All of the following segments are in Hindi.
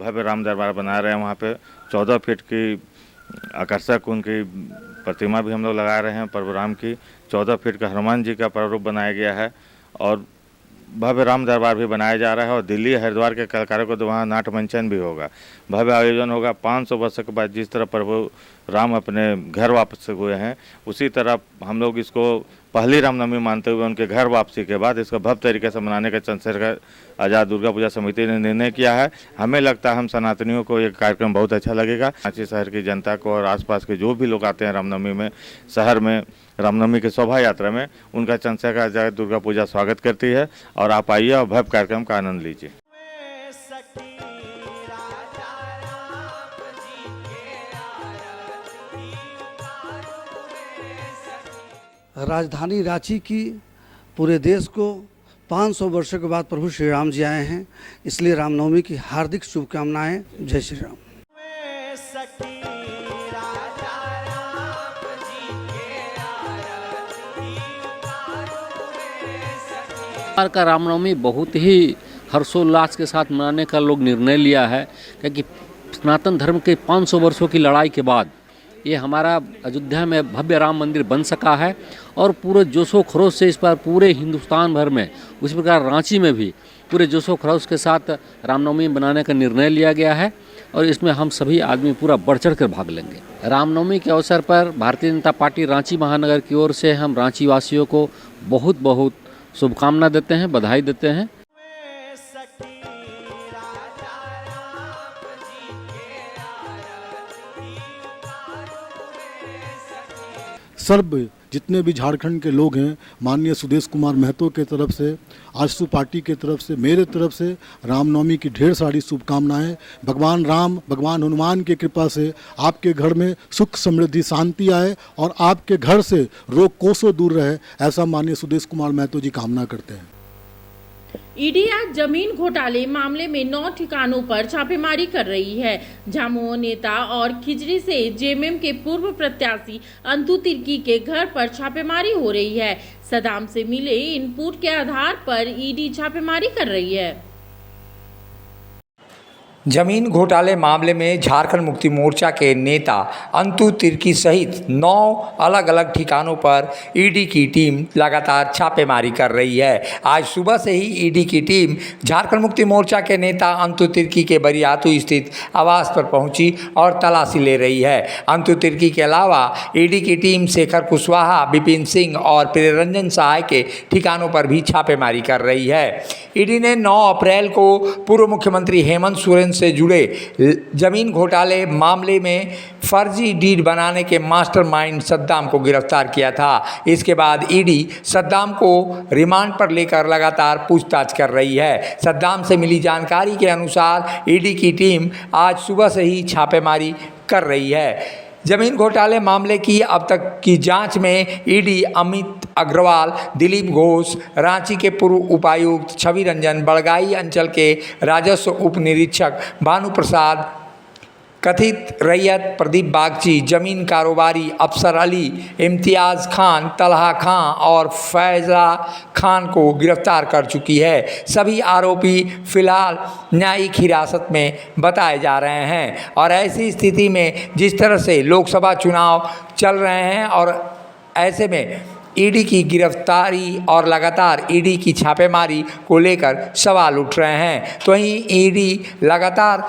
भव्य राम दरबार बना रहे हैं। वहाँ पे 14 फीट की आकर्षक उनकी प्रतिमा भी हम लोग लगा रहे हैं। प्रभु राम की 14 फीट का हनुमान जी का प्रारूप बनाया गया है और भव्य राम दरबार भी बनाया जा रहा है। और दिल्ली हरिद्वार के कलाकारों को तो वहाँ नाट्य मंचन भी होगा, भव्य आयोजन होगा। 500 वर्ष के बाद जिस तरह प्रभु राम अपने घर वापस हुए हैं, उसी तरह हम लोग इसको पहली रामनवमी मानते हुए उनके घर वापसी के बाद इसको भव्य तरीके से मनाने का चंद्रशेखर आज़ाद दुर्गा पूजा समिति ने निर्णय किया है। हमें लगता है हम सनातनियों को ये कार्यक्रम बहुत अच्छा लगेगा। रांची शहर की जनता को और आसपास के जो भी लोग आते हैं रामनवमी में, शहर में रामनवमी की शोभा यात्रा में, उनका चंद्रशेखर आज़ाद दुर्गा पूजा स्वागत करती है। और आप आइए और भव्य कार्यक्रम का आनंद लीजिए। राजधानी रांची की पूरे देश को 500 वर्षों के बाद प्रभु श्री राम जी आए हैं, इसलिए रामनवमी की हार्दिक शुभकामनाएं। जय श्री राम। का रामनवमी बहुत ही हर्षोल्लास के साथ मनाने का लोग निर्णय लिया है, क्योंकि सनातन धर्म के 500 वर्षों की लड़ाई के बाद ये हमारा अयोध्या में भव्य राम मंदिर बन सका है और पूरे जोशो खरोश से इस पर पूरे हिंदुस्तान भर में, उसी प्रकार रांची में भी पूरे जोशो खरोश के साथ रामनवमी बनाने का निर्णय लिया गया है और इसमें हम सभी आदमी पूरा बढ़ चढ़ कर भाग लेंगे। रामनवमी के अवसर पर भारतीय जनता पार्टी रांची महानगर की ओर से हम रांची वासियों को बहुत बहुत शुभकामना देते हैं, बधाई देते हैं। सर्व जितने भी झारखंड के लोग हैं, माननीय सुदेश कुमार महतो के तरफ से, आजसू पार्टी के तरफ से, मेरे तरफ से रामनवमी की ढेर सारी शुभकामनाएं। भगवान राम, भगवान हनुमान की कृपा से आपके घर में सुख समृद्धि शांति आए और आपके घर से रोग कोसों दूर रहे, ऐसा माननीय सुदेश कुमार महतो जी कामना करते हैं। ईडी आज जमीन घोटाले मामले में 9 ठिकानों पर छापेमारी कर रही है। झामुमो नेता और खिजरी से जेएमएम के पूर्व प्रत्याशी अंतु तिर्की के घर पर छापेमारी हो रही है। सदाम से मिले इनपुट के आधार पर ईडी छापेमारी कर रही है। जमीन घोटाले मामले में झारखंड मुक्ति मोर्चा के नेता अंतु तिर्की सहित 9 अलग अलग ठिकानों पर ईडी की टीम लगातार छापेमारी कर रही है। आज सुबह से ही ईडी की टीम झारखंड मुक्ति मोर्चा के नेता अंतु तिर्की के बरियातू स्थित आवास पर पहुंची और तलाशी ले रही है। अंतु तिर्की के अलावा ईडी की टीम शेखर कुशवाहा, विपिन सिंह और प्रियरंजन सहाय के ठिकानों पर भी छापेमारी कर रही है। ईडी ने 9 अप्रैल को पूर्व मुख्यमंत्री हेमंत सोरेन से जुड़े जमीन घोटाले मामले में फर्जी डीड बनाने के मास्टरमाइंड सद्दाम को गिरफ्तार किया था। इसके बाद ईडी सद्दाम को रिमांड पर लेकर लगातार पूछताछ कर रही है। सद्दाम से मिली जानकारी के अनुसार ईडी की टीम आज सुबह से ही छापेमारी कर रही है। जमीन घोटाले मामले की अब तक की जांच में ईडी अमित अग्रवाल, दिलीप घोष, रांची के पूर्व उपायुक्त छवि रंजन, बड़गाई अंचल के राजस्व उप निरीक्षक भानु प्रसाद, कथित रैयत प्रदीप बागची, जमीन कारोबारी अफसर अली, इम्तियाज़ खान, तलहा खान और फैज़ा खान को गिरफ्तार कर चुकी है। सभी आरोपी फिलहाल न्यायिक हिरासत में बताए जा रहे हैं और ऐसी स्थिति में जिस तरह से लोकसभा चुनाव चल रहे हैं और ऐसे में ईडी की गिरफ्तारी और लगातार ईडी की छापेमारी को लेकर सवाल उठ रहे हैं, तो वहीं ईडी लगातार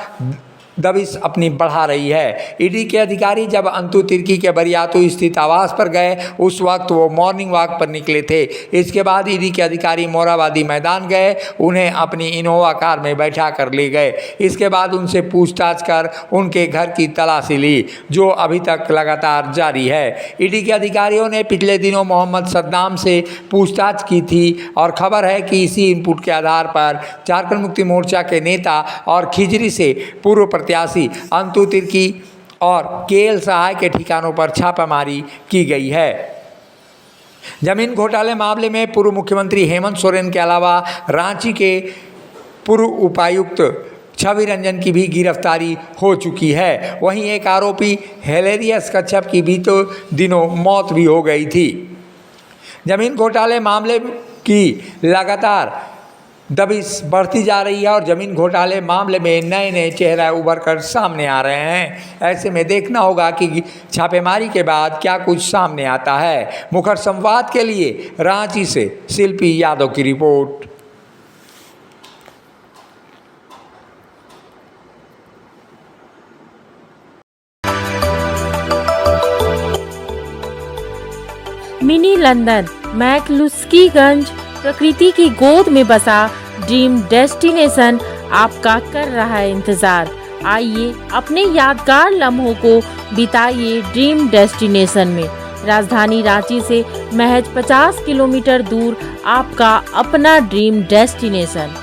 दबिश अपनी बढ़ा रही है। ईडी के अधिकारी जब अंतु तिर्की के बरियातू स्थित आवास पर गए, उस वक्त वो मॉर्निंग वॉक पर निकले थे। इसके बाद ईडी के अधिकारी मोराबादी मैदान गए, उन्हें अपनी इनोवा कार में बैठा कर ले गए। इसके बाद उनसे पूछताछ कर उनके घर की तलाशी ली, जो अभी तक लगातार जारी है। ईडी के अधिकारियों ने पिछले दिनों मोहम्मद सद्दाम से पूछताछ की थी और खबर है कि इसी इनपुट के आधार पर झारखंड मुक्ति मोर्चा के नेता और खिजरी से पूर्व प्रत्याशी अंतु तिर्की और केएल सहाय के ठिकानों पर छापामारी की गई है। जमीन घोटाले मामले में पूर्व मुख्यमंत्री हेमंत सोरेन के अलावा रांची के पूर्व उपायुक्त छवि रंजन की भी गिरफ्तारी हो चुकी है। वहीं एक आरोपी हिलेरियस कच्छप की भी तो दिनों मौत भी हो गई थी। जमीन घोटाले मामले की लगातार दबिश बढ़ती जा रही है और ज़मीन घोटाले मामले में नए नए चेहरे उभर कर सामने आ रहे हैं। ऐसे में देखना होगा कि छापेमारी के बाद क्या कुछ सामने आता है। मुखर संवाद के लिए रांची से शिल्पी यादव की रिपोर्ट। मिनी लंदन मैक्लुस्कीगंज प्रकृति की गोद में बसा ड्रीम डेस्टिनेशन आपका कर रहा है इंतजार। आइए अपने यादगार लम्हों को बिताइए ड्रीम डेस्टिनेशन में। राजधानी रांची से महज 50 किलोमीटर दूर आपका अपना ड्रीम डेस्टिनेशन।